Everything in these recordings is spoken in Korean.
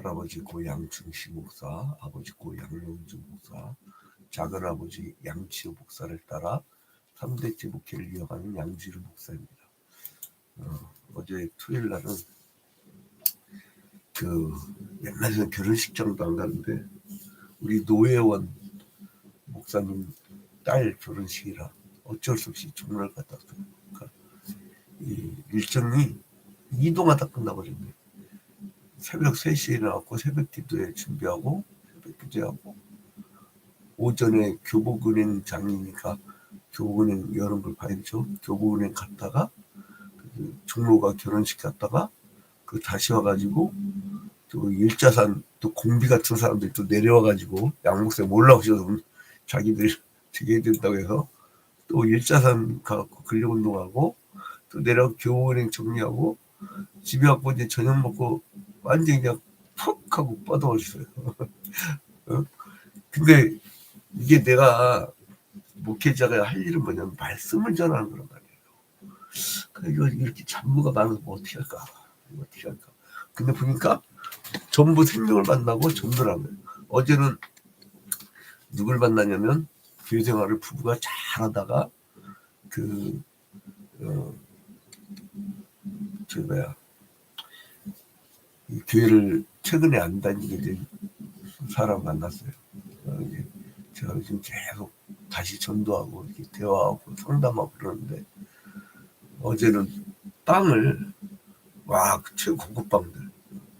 할아버지 고 양충식 목사, 아버지 고 양용주 목사, 작은아버지 양치호 목사를 따라 3대째 목회를 이어가는 양지루 목사입니다. 어제 토요일 날은 옛날에는 결혼식장도 안 가는데 우리 노예원 목사님 딸 결혼식이라 어쩔 수 없이 종로를 갔다 왔어요. 그러니까 이 일정이 이동하다 끝나버렸네. 새벽 3시에 일어나고 새벽 기도회 준비하고 새벽 기도하고 오전에 교복은행 장이니까 교복은행 여러 걸 봐야죠. 교복은행 갔다가 종로가 결혼식 갔다가 다시 와가지고 또 일자산 또 공비 같은 사람들 또 내려와가지고 양목사님 올라오셔서 자기들 되게 해야 된다고 해서 또 일자산 가갖고 근력운동하고 또 내려가 교복은행 정리하고 집에 와서 이제 저녁 먹고 완전히 그냥 푹 하고 뻗어버렸어요. 근데 이게 내가 목회자가 할 일은 뭐냐면 말씀을 전하는 거란 말이에요. 그러니까 이렇게 잡무가 많아서 뭐 어떻게 할까? 근데 보니까 전부 생명을 만나고 전도를 하는 거예요. 어제는 누굴 만나냐면 교회 생활을 부부가 잘하다가 이 교회를 최근에 안 다니게 된 사람 만났어요. 제가 지금 계속 다시 전도하고 이렇게 대화하고 상담하고 그러는데 어제는 빵을 최고급 빵들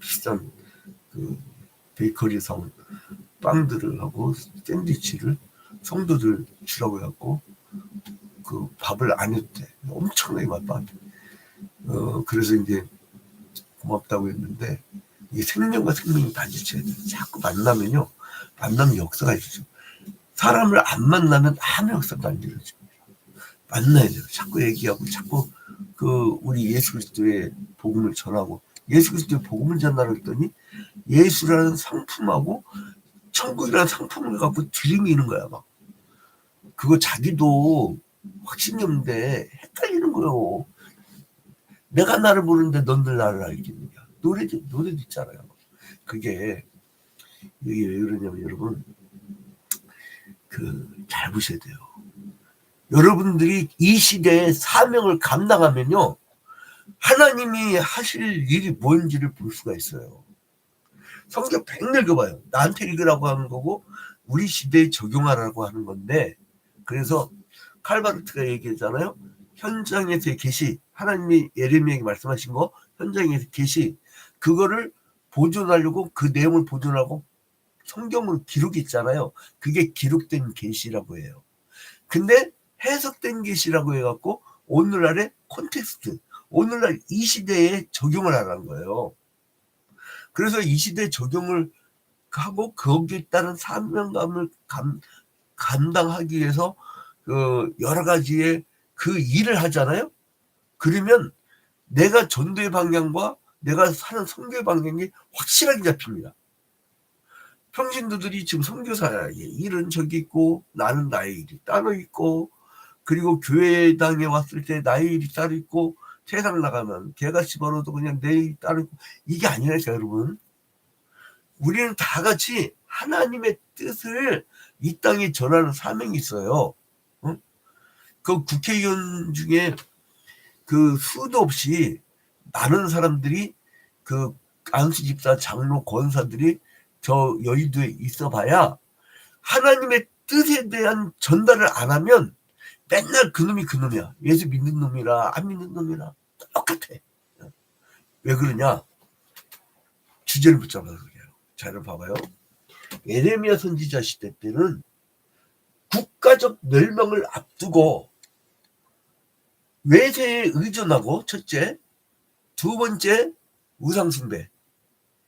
비싼 베이커리성 빵들을 하고 샌드위치를 성도들 주라고 해갖고 밥을 안 해도 돼. 엄청나게 맛봤는데 그래서 이제 고맙다고 했는데 이 생명과 생명이 단지쳐야 돼. 자꾸 만나면 역사가 있어요. 사람을 안 만나면 아무 역사도 안 이루어집니다. 만나야 돼요. 자꾸 얘기하고 자꾸 우리 예수 그리스도의 복음을 전하고 예수 그리스도의 복음을 전하라 했더니 예수라는 상품하고 천국이라는 상품을 갖고 들이미는 거야. 막 그거 자기도 확신이 없는데 헷갈리는 거예요. 내가 나를 모르는데 넌들 나를 알겠느냐. 노래도 있잖아요. 그게 이게 왜 그러냐면 여러분 잘 보셔야 돼요. 여러분들이 이 시대의 사명을 감당하면요 하나님이 하실 일이 뭔지를 볼 수가 있어요. 성경 100일 읽어봐요. 나한테 읽으라고 하는 거고 우리 시대에 적용하라고 하는 건데 그래서 칼바르트가 얘기했잖아요. 현장에서의 계시 하나님이 예레미야에게 말씀하신 거 현장에서 계시 그거를 보존하려고 그 내용을 보존하고 성경으로 기록이 있잖아요. 그게 기록된 계시라고 해요. 근데 해석된 계시라고 해갖고 오늘날의 콘텍스트 오늘날 이 시대에 적용을 하라는 거예요. 그래서 이 시대에 적용을 하고 거기에 따른 사명감을 감당하기 위해서 여러 가지의 일을 하잖아요. 그러면 내가 전도의 방향과 내가 사는 선교의 방향이 확실하게 잡힙니다. 평신도들이 지금 선교사의 일은 저기 있고 나는 나의 일이 따로 있고 그리고 교회당에 왔을 때 나의 일이 따로 있고 세상 나가면 개같이 벌어도 그냥 내 일이 따로 있고 이게 아니라니까 여러분. 우리는 다 같이 하나님의 뜻을 이 땅에 전하는 사명이 있어요. 그 국회의원 중에 수도 없이 많은 사람들이 안수 집사 장로 권사들이 저 여의도에 있어봐야 하나님의 뜻에 대한 전달을 안 하면 맨날 그놈이야. 예수 믿는 놈이라 안 믿는 놈이라 똑같아. 왜 그러냐? 주제를 붙잡아서 그래요. 자, 여러분 봐봐요. 예레미야 선지자 시대 때는 국가적 멸망을 앞두고 외세에 의존하고 첫째, 두 번째 우상숭배,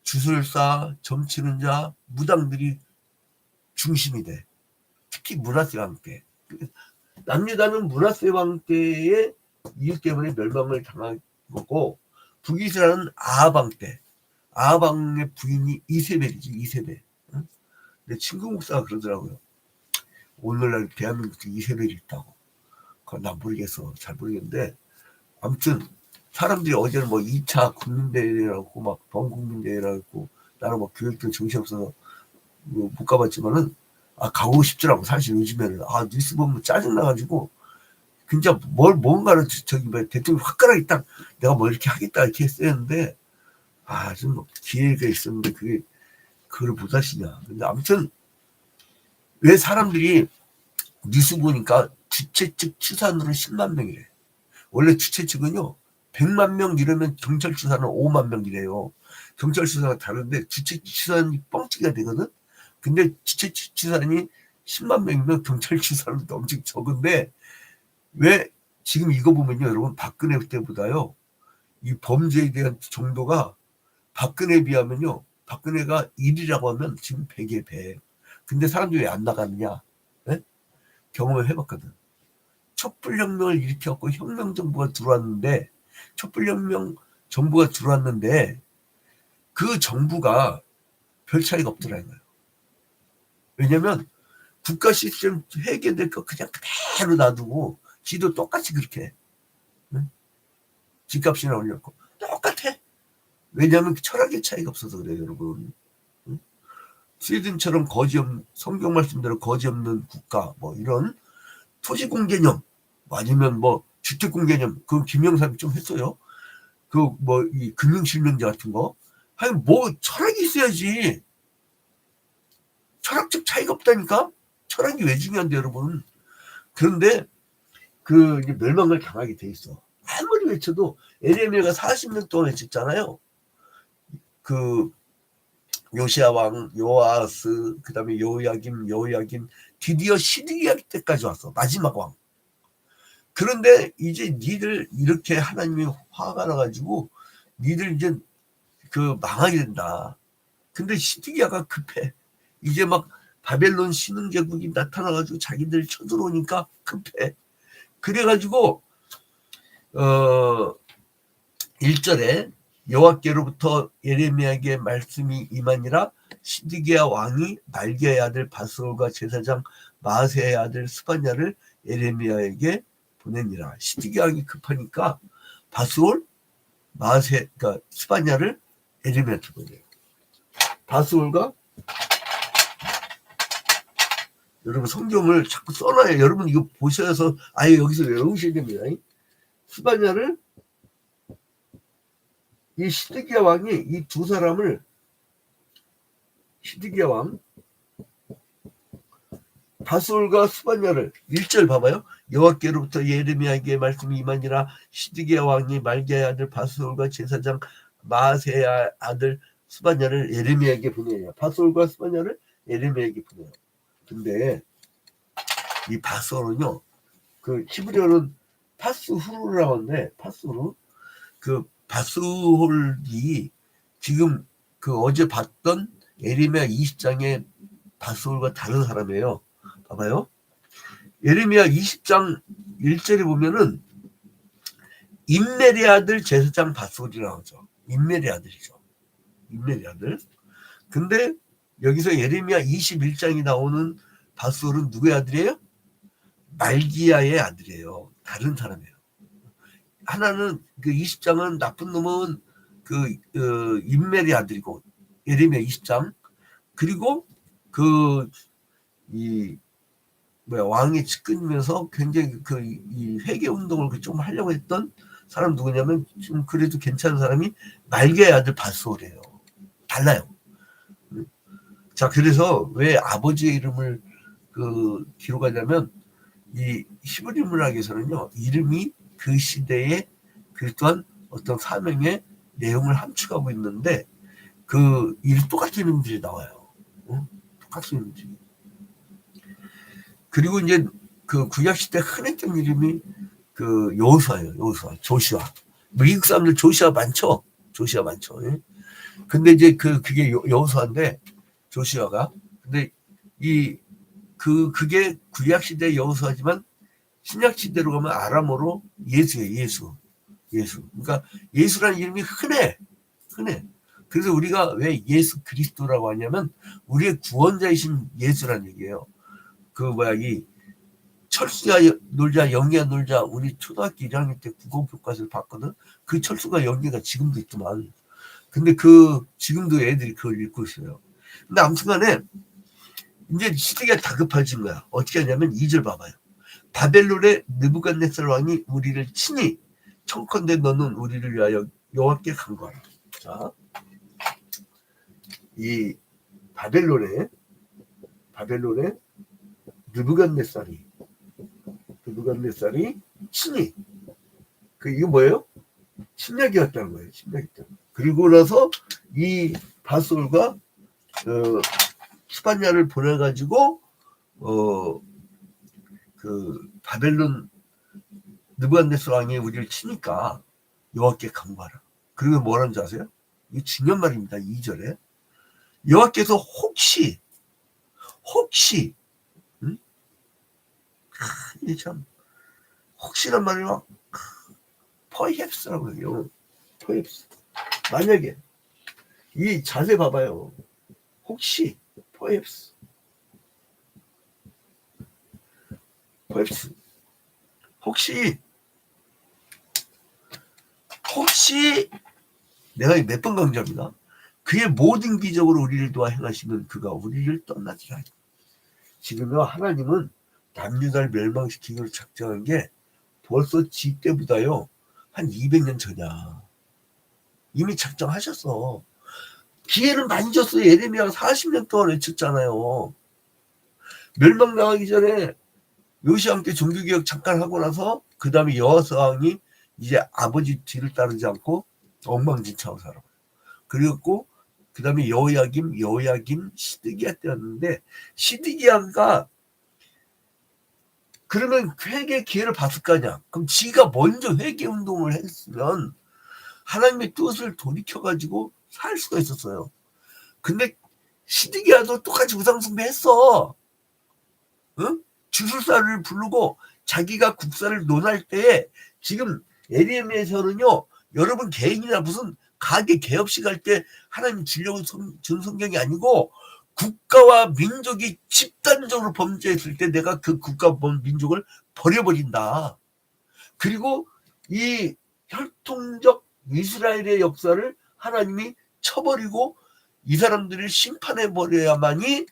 주술사, 점치는 자, 무당들이 중심이 돼. 특히 므낫세 왕 때. 남유다는 므낫세 왕 때의 이유 때문에 멸망을 당한 거고 북이스라엘은 아합 왕 때. 아합 왕의 부인이 이세벨이지. 이세벨. 내 친구 목사가 그러더라고요. 오늘날 대한민국에 이세벨이 있다고. 그건 난 모르겠어. 잘 모르겠는데 아무튼 사람들이 어제는 2차 국민대회라고 막 범국민대회라고 나는 뭐 교육도 정신없어서 못 가봤지만은 가고 싶더라고. 사실 요즘에는 뉴스 보면 짜증 나가지고 진짜 뭔가를 저기 뭐 대통령 화끈하게 딱 내가 뭐 이렇게 하겠다 이렇게 했었는데 좀 기회가 있었는데 그걸 못 하시냐. 근데 아무튼 왜 사람들이 뉴스 보니까 주최 측 추산으로 10만 명이래. 원래 주최 측은요 100만 명 이러면 경찰 추산은 5만 명이래요. 경찰 추산은 다른데 주최 추산이 뻥튀기가 되거든. 근데 주최 추산이 10만 명이면 경찰 추산은 엄청 적은데 왜 지금 이거 보면요 여러분 박근혜 때보다요 이 범죄에 대한 정도가 박근혜에 비하면요 박근혜가 1이라고 하면 지금 100에 100. 근데 사람들이 왜 안 나가느냐? 네? 경험을 해봤거든. 촛불혁명을 일으켜갖고 혁명정부가 들어왔는데 촛불혁명 정부가 들어왔는데 그 정부가 별 차이가 없더라 이거예요. 왜냐면 국가 시스템 해결될 거 그냥 그대로 놔두고 지도 똑같이 그렇게 해. 응? 집값이나 올렸고 똑같아. 왜냐하면 철학의 차이가 없어서 그래요 여러분. 응? 스웨덴처럼 성경 말씀대로 거지 없는 국가 뭐 이런 토지공개념 아니면 뭐 주택공개념 그 김영삼이 좀 했어요. 그 뭐 이 금융실명제 같은 거 하여간 뭐 철학이 있어야지. 철학적 차이가 없다니까. 철학이 왜 중요한데 여러분. 그런데 그 이제 멸망을 당하게 돼 있어. 아무리 외쳐도 에레미야가 40년 동안 외쳤잖아요. 그 요시야 왕, 요아스, 그다음에 여호야김 드디어 시드기야 때까지 왔어. 마지막 왕. 그런데 이제 니들 이렇게 하나님이 화가 나가지고 니들 이제 그 망하게 된다. 근데 시드기야가 급해. 이제 막 바벨론 신흥제국이 나타나가지고 자기들 쳐들어오니까 급해. 그래가지고 1절에 여호와께로부터 예레미야에게 말씀이 임하니라. 시드기야 왕이 말기야의 아들 바스올과 제사장 마아세야의 아들 스바냐를 예레미야에게 보내니라. 시드기야 왕이 급하니까 바스올, 마아세, 그러니까 스바냐를 예레미야한테 보내요. 바스올과 여러분 성경을 자꾸 써놔요. 여러분 이거 보셔서 아예 여기서 외우셔야 됩니다. 스바냐를 이 시드기야 왕이 이 두 사람을 시드기야 왕 바솔과 스바냐를 1절 봐봐요. 여호와께로부터 예레미야에게 말씀이 임하니라. 시드기야 왕이 말기야의 아들 바솔과 제사장 마아세야 아들 스바냐를 예레미야에게 보내요. 바솔과 스바냐를 예레미야에게 보내요. 근데 이 바솔은요 그 히브리어는 파스후르라고 하는데 파스후르 그 바솔이 지금 그 어제 봤던 예레미야 20장의 바솔과 다른 사람이에요. 봐봐요. 예레미야 20장 1절에 보면은 임멜의 아들 제사장 바솔이라고 하죠. 임멜의 아들이죠. 임멜의 아들. 근데 여기서 예레미야 21장이 나오는 바솔은 누구의 아들이에요? 말기야의 아들이에요. 다른 사람이에요. 하나는 그 20장은 나쁜 놈은 임멜의 아들이고 예레미야 20장 그리고 왕이 측근이면서 굉장히 이 회개 운동을 좀 하려고 했던 사람 누구냐면 좀 그래도 괜찮은 사람이 말기야의 아들 바솔이에요. 달라요. 자 그래서 왜 아버지의 이름을 기록하냐면 이 히브리 문학에서는요 이름이 그 시대에 그 또한 어떤 사명의 내용을 함축하고 있는데 똑같은 이름들이 나와요. 똑같은 이름들이. 그리고 이제 그 구약 시대 흔했던 이름이 여호수아예요. 여호수아, 조슈아. 미국 사람들 조슈아 많죠. 조슈아 많죠. 근데 이제 그게 여호수아인데 조슈아가 근데 그게 구약 시대 여호수아지만 신약 시대로 가면 아람어로 예수예요. 예수. 그러니까 예수라는 이름이 흔해. 그래서 우리가 왜 예수 그리스도라고 하냐면 우리의 구원자이신 예수라는 얘기예요. 이 철수야 놀자 영희야 놀자 우리 초등학교 1학년 때 국어 교과서를 봤거든. 그 철수가 영희가 지금도 있더만. 근데 지금도 애들이 그걸 읽고 있어요. 근데 아무튼간에 이제 시대가 다급해진 거야. 어떻게 하냐면 2절 봐봐요. 바벨론의 느부갓네살 왕이 우리를 치니 청컨대 너는 우리를 위하여 여호와께 간구하라. 자, 이 바벨론의 느부갓네살이 친히 이거 뭐예요? 침략이었다는 거예요. 침략이었다. 그리고 나서 이 바솔과 스파냐를 보내가지고 바벨론 느부갓네살 왕이 우리를 치니까 여호와께 간구하라. 그리고 뭐라는 줄 아세요? 이 중요한 말입니다. 2절에 여호와께서 혹시 응? 이게 참 혹시란 말이야. perhaps라고 해요. perhaps. 만약에 이 자세 봐봐요. 혹시 perhaps 혹시 내가 몇 번 강조합니다. 그의 모든 기적으로 우리를 도와 행하시는 그가 우리를 떠나지 않아. 지금요 하나님은 남유다를 멸망시키기로 작정한 게 벌써 지 때보다요 한 200년 전이야. 이미 작정하셨어. 기회를 많이 줬어요. 예레미야가 40년 동안 외쳤잖아요. 멸망당하기 전에 요시야 때 종교개혁 잠깐 하고 나서 그 다음에 여호와스 왕이 이제 아버지 뒤를 따르지 않고 엉망진창으로 살아가요. 그리고 그 다음에 여호야김 시드기야 때였는데 시드기야가 그러면 회개 기회를 봤을 거 아니야. 그럼 지가 먼저 회개 운동을 했으면 하나님의 뜻을 돌이켜가지고 살 수가 있었어요. 근데 시드기야도 똑같이 우상숭배 했어. 응? 주술사를 부르고 자기가 국사를 논할 때에 지금 예레미야에서는요 여러분 개인이나 무슨 가게 개업식 할 때 하나님 주려고 준 성경이 아니고 국가와 민족이 집단적으로 범죄했을 때 내가 그 국가 민족을 버려버린다. 그리고 이 혈통적 이스라엘의 역사를 하나님이 쳐버리고 이 사람들을 심판해버려야만이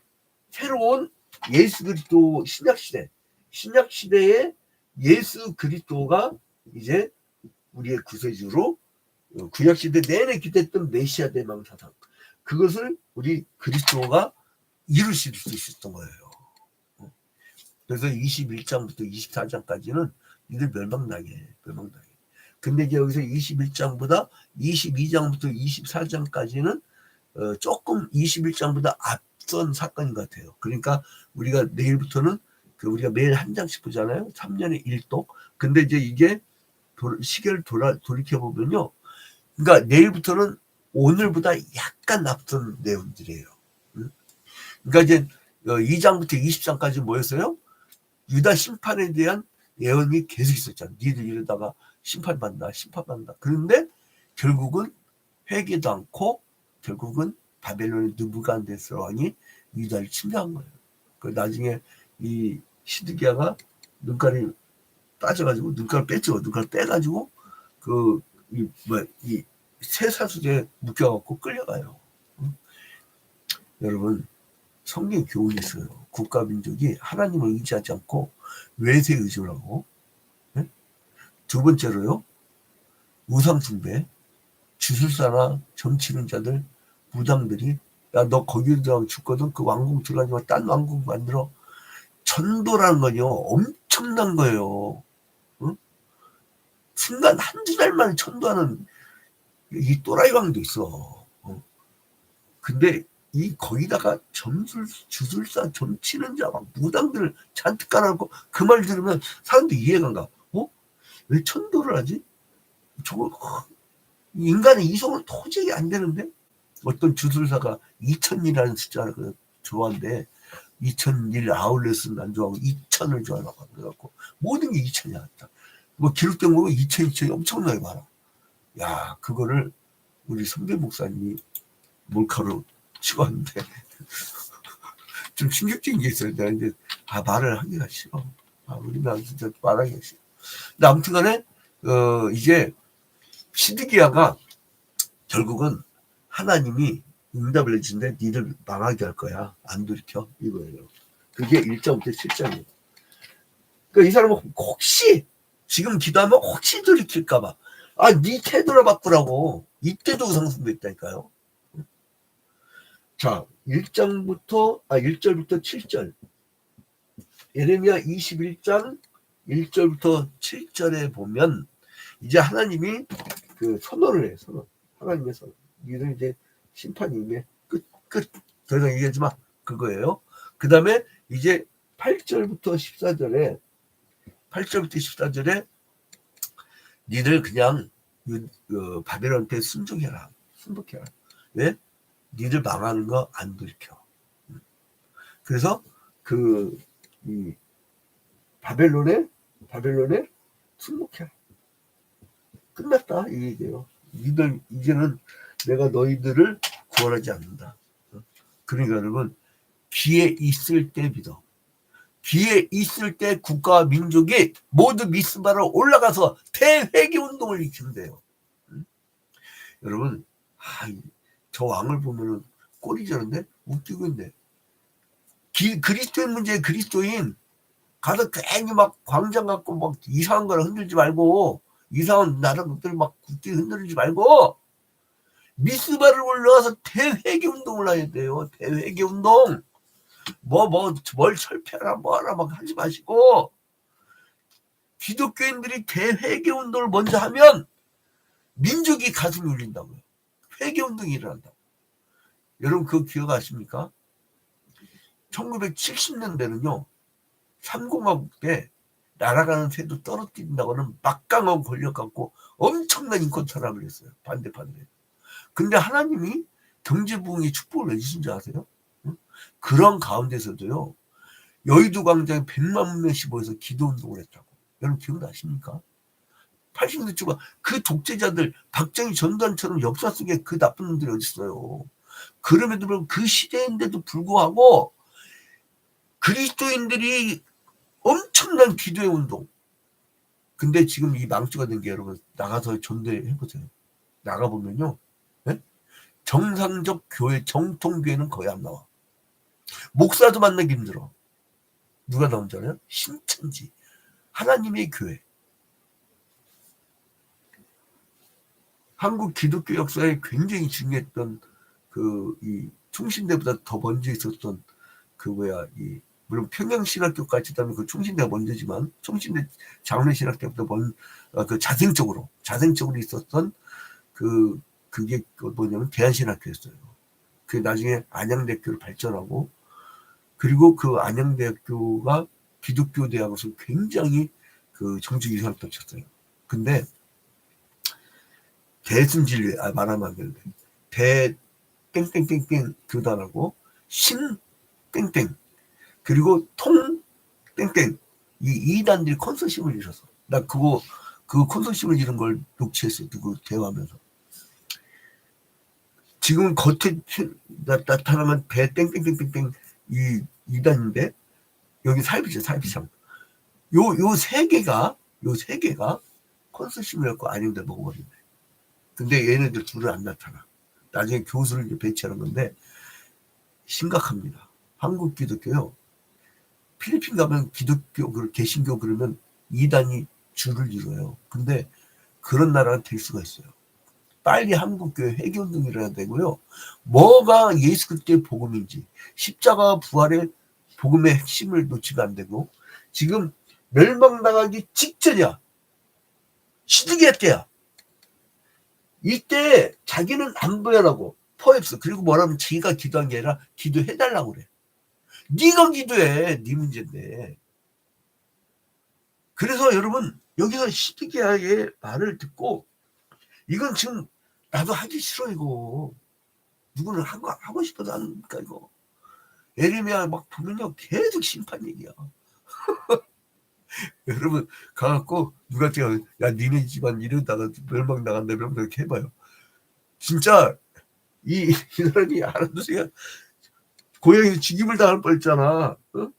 새로운 예수 그리스도 신약시대에 예수 그리스도가 이제 우리의 구세주로 구약시대 내내 기대했던 메시아 대망 사상 그것을 우리 그리스도가 이루실 수 있었던 거예요. 그래서 21장부터 24장까지는 이들 멸망당해. 근데 이제 여기서 21장보다 22장부터 24장까지는 조금 21장보다 앞선 사건인 것 같아요. 그러니까 우리가 내일부터는 우리가 매일 한 장씩 보잖아요. 3년에 1독. 근데 이제 이게 시계를 돌이켜보면요. 그러니까 내일부터는 오늘보다 약간 앞선 내용들이에요. 그러니까 이제 2장부터 20장까지 뭐였어요? 유다 심판에 대한 예언이 계속 있었잖아요. 니들 이러다가 심판받는다. 그런데 결국은 회개도 않고 결국은 바벨론의 느부갓네살 왕이 유다를 침략한 거예요. 그 나중에 이 시드기야가 눈깔이 빠져가지고 눈깔 빼가지고 이 쇠사슬에 묶여갖고 끌려가요. 여러분 성경 교훈이 있어요. 국가 민족이 하나님을 의지하지 않고 외세 의존을 하고 네? 두 번째로요. 우상숭배 주술사나 점치는 자들 무당들이 야 너 거기로 들어가면 죽거든. 그 왕궁 들어가지 마. 딴 왕궁 만들어. 전도라는 건요 엄청난 거예요. 응? 순간 한두 달 만에 천도하는 이 또라이 왕도 있어. 근데 거기다가 주술사 점치는 자 막 무당들을 잔뜩 깔아놓고 그 말 들으면 사람도 이해가 안 가. 왜 천도를 하지? 저거 인간의 이성은 도저히 안 되는데 어떤 주술사가 2000이라는 숫자를 좋아하는데 2001 아울렛은 안 좋아하고 2000을 좋아하고 그래갖고 모든 게 2000이야. 뭐 기록된 거 2000이 엄청나게 많아. 야 그거를 우리 선배 목사님이 몰카로 찍었는데 좀 충격적인 게 있어요. 내가 이제 말을 하기가 싫어. 우리나라 진짜 말하기가 싫어. 근데 아무튼간에 이제 시드기야가 결국은 하나님이 응답을 해주는데 니들 망하게 할 거야. 안 돌이켜. 이거예요. 그게 1장부터 7장이에요. 그러니까 이 사람은 혹시 지금 기도하면 혹시 돌이킬까봐 네 태도를 바꾸라고. 이때도 상승됐다니까요. 자, 1절부터 7절. 예레미야 21장 1절부터 7절에 보면 이제 하나님이 그 선언을 해. 선언. 하나님의 선언. 이들 이제 심판이 임해. 끝. 더 이상 얘기하지 마. 그거예요. 그 다음에 이제 8절부터 14절에 니들 그냥 바벨론한테 순종해라. 순복해라. 왜? 니들 망하는 거 안 들켜. 그래서 이 바벨론에 순복해라. 끝났다 이 얘기예요. 니들 이제는 내가 너희들을 구원하지 않는다. 그러니까 여러분 기회 있을 때 믿어. 기회 있을 때 국가와 민족이 모두 미스바로 올라가서 대회개 운동을 일으킨대요. 여러분 저 왕을 보면은 꼴이 저런데 웃기고 있네. 그리스도인 문제 그리스도인 가서 괜히 막 광장 갖고 막 이상한 거를 흔들지 말고 이상한 나라 것들 막 굳게 흔들지 말고 미스바를 올라와서 대회개 운동을 해야 돼요. 대회개 운동. 뭘 철폐하라 뭐하라 막 하지 마시고 기독교인들이 대회개 운동을 먼저 하면 민족이 가슴이 울린다고요. 회개 운동이 일어난다고. 여러분 그거 기억하십니까? 1970년대는요. 3공화국 때 날아가는 새도 떨어뜨린다고는 막강한 권력 갖고 엄청난 인권 탄압을 했어요. 반대파들이. 근데 하나님이 경제부흥의 축복을 내주신 줄 아세요? 응? 그런 가운데서도요. 여의도 광장에 100만 명씩 모여서 기도운동을 했다고. 여러분 기억나십니까? 80년대 초반 그 독재자들 박정희 전두환처럼 역사 속에 그 나쁜 놈들이 어디 있어요. 그럼에도 불구하고 그 시대인데도 불구하고 그리스도인들이 엄청난 기도의 운동. 근데 지금 이 망조가 된 게 여러분 나가서 전도해보세요. 나가보면요. 네? 정상적 교회 정통교회는 거의 안 나와. 목사도 만나기 힘들어. 누가 나온 줄 알아요? 신천지. 하나님의 교회. 한국 기독교 역사에 굉장히 중요했던 이 충신대보다 더 먼저 있었던 물론 평양신학교까지 하면 그 충신대가 먼저지만 충신대 장례신학 때부터 자생적으로 있었던 그게 뭐냐면 대한신학교였어요. 그 나중에 안양대학교를 발전하고 그리고 그 안양대학교가 기독교 대학으로서 굉장히 정치 이상을 펼쳤어요. 근데 대순진리 말하면 안 되는데 대 땡땡땡땡 교단하고 신 땡땡 그리고 통 땡땡 이 2단들이 컨소시엄을 이뤄서 나 그 컨소시엄을 이룬 걸 녹취했어요. 그 대화하면서 지금 겉에 나타나면 대 땡땡땡땡땡 이 2단인데 여기 사이비상 요 세 개가 컨소시엄을 갖고 아닌데 먹어버린대. 근데 얘네들 둘은 안 나타나. 나중에 교수를 이제 배치하는 건데 심각합니다. 한국 기독교요. 필리핀 가면 기독교 개신교 그러면 2단이 줄을 이뤄요. 근데 그런 나라가 될 수가 있어요. 빨리 한국교회 회개운동이 일어나야 되고요. 뭐가 예수 그리스도의 복음인지 십자가 부활의 복음의 핵심을 놓치면 안 되고 지금 멸망당하기 직전이야. 시드기야 때야. 이때 자기는 안 보여라고 포획스 그리고 뭐라면 자기가 기도한 게 아니라 기도해달라고 그래. 네가 기도해. 네 문제인데. 그래서 여러분 여기서 시드기야의 말을 듣고 이건 지금 나도 하기 싫어 이거. 누구는 하고 싶어도 하니까 이거. 예레미야 막 보면요 계속 심판 얘기야. 여러분 가갖고 누가 야 니네 집안 이러다가 멸망 나간다 이러면 그렇게 해봐요. 진짜 이 사람이 알아두세요. 고향에서 죽임을 당할 뻔했잖아. 어?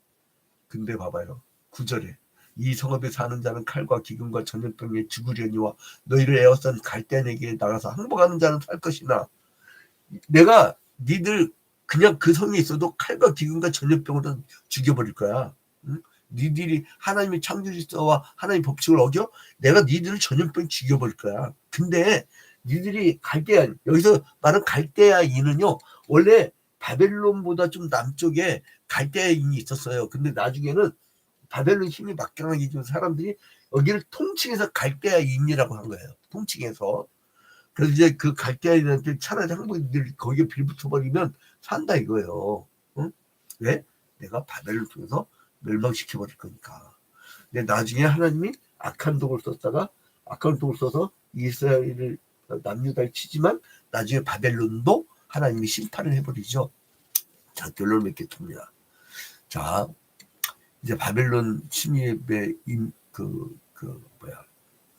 근데 봐봐요. 9절에 이 성읍에 사는 자는 칼과 기근과 전염병에 죽으려니와 너희를 에워싼 갈대에게 나가서 항복하는 자는 살 것이나 내가 니들 그냥 그 성에 있어도 칼과 기근과 전염병으로 죽여버릴 거야. 응? 니들이 하나님의 창조질서와 하나님의 법칙을 어겨? 내가 니들을 전염병 죽여버릴 거야. 근데 니들이 갈대아, 여기서 말은 갈대아인은요, 원래 바벨론보다 좀 남쪽에 갈대아인이 있었어요. 근데 나중에는 바벨론 힘이 막강하게 준 사람들이 여기를 통칭해서 갈대아인이라고 한 거예요. 통칭해서. 그래서 이제 그 갈대아인한테 차라리 한국인들 거기에 빌붙어버리면 산다 이거예요. 응? 왜? 내가 바벨을 통해서 멸망시켜버릴 거니까. 근데 나중에 하나님이 악한 독을 썼다가 악한 독을 써서 이스라엘을 남유다를 치지만 나중에 바벨론도 하나님이 심판을 해버리죠. 자, 결론을 맺겠습니다. 자, 이제 바벨론 침입에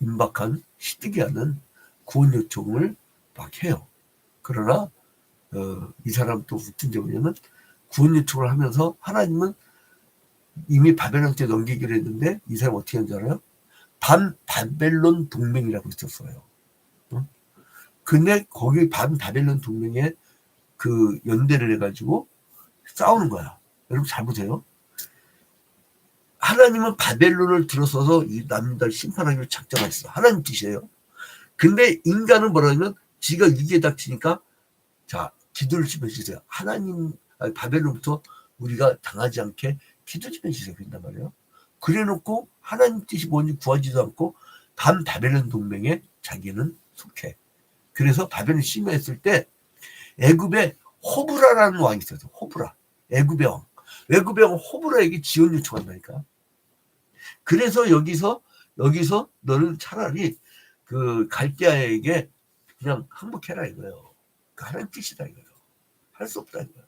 임박한 시드기야는 구원 요청을 막 해요. 그러나 이 사람 또 웃긴 게 뭐냐면 구원 요청을 하면서 하나님은 이미 바벨론한테 넘기기로 했는데 이 사람 어떻게 한줄 알아요? 반바벨론 동맹이라고 있었어요. 근데 거기 반바벨론 동맹에 그 연대를 해가지고 싸우는 거야. 여러분 잘 보세요. 하나님은 바벨론을 들어서서 이 남유다를 심판하기로 작정했어. 하나님 뜻이에요. 근데 인간은 뭐라냐면 지가 위기에 닥치니까 자 기도를 좀 해주세요. 하나님 바벨론부터 우리가 당하지 않게 기도 좀 해주세요. 그런단 말이에요. 그래놓고 하나님 뜻이 뭔지 구하지도 않고 반바벨론 동맹에 자기는 속해. 그래서 바벨론 심해했을 때 애굽에 호브라라는 왕이 있었어. 호브라. 애굽의 왕. 애굽의 왕 호브라에게 지원 요청한다니까. 그래서 여기서 너는 차라리 그 갈대아에게 그냥 항복해라 이거예요. 그 하나님 뜻이다 이거예요. 할 수 없다 이거예요.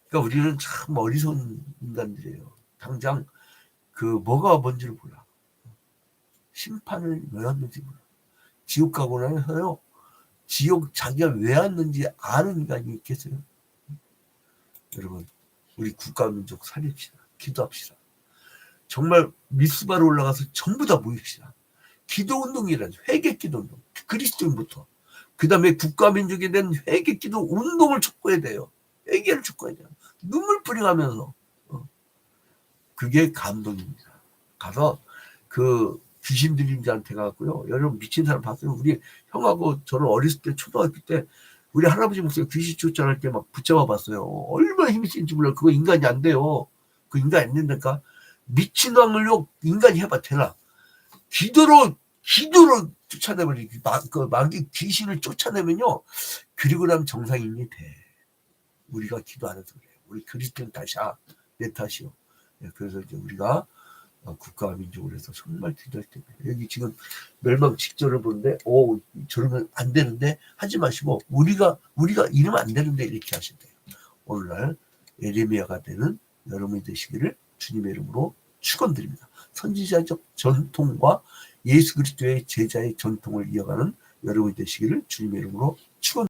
그러니까 우리는 참 어리석은 인간들이에요. 당장 그 뭐가 뭔지를 몰라. 심판을 왜 왔는지 몰라. 지옥 가고 나서요. 지옥 자기가 왜 왔는지 아는 인간이 있겠어요? 여러분 우리 국가민족 살립시다. 기도합시다. 정말 미스바로 올라가서 전부 다 모입시다. 기도운동이란 회개기도운동. 그리스도인부터. 그 다음에 국가민족에 대한 회개기도 운동을 촉구해야 돼요. 회개를 촉구해야 돼요. 눈물 뿌려가면서. 그게 감동입니다. 가서 그 귀신 들린 자한테 가고요. 여러분 미친 사람 봤어요. 우리 형하고 저는 어렸을 때 초등학교 때 우리 할아버지 목사님 귀신 쫓아낼 때 막 붙잡아 봤어요. 얼마나 힘이 센지 몰라요. 그거 인간이 안 돼요. 그 인간이 안 된다니까. 미친 왕을요 인간이 해봐 되나. 기도로 쫓아내버리기 마귀 귀신을 쫓아내면요 그리고 나면 정상인이 돼. 우리가 기도 안 해서 그래요. 우리 그리스도인 탓이야. 내 탓이요. 그래서 이제 우리가 국가와 민족을 해서 정말 기도할 때입니다. 여기 지금 멸망 직전을 보는데 저러면 안 되는데 하지 마시고 우리가 이러면 안 되는데 이렇게 하신대요. 오늘날 예레미야가 되는 여러분이 되시기를 주님의 이름으로 축원드립니다. 선지자적 전통과 예수 그리스도의 제자의 전통을 이어가는 여러분이 되시기를 주님의 이름으로 축원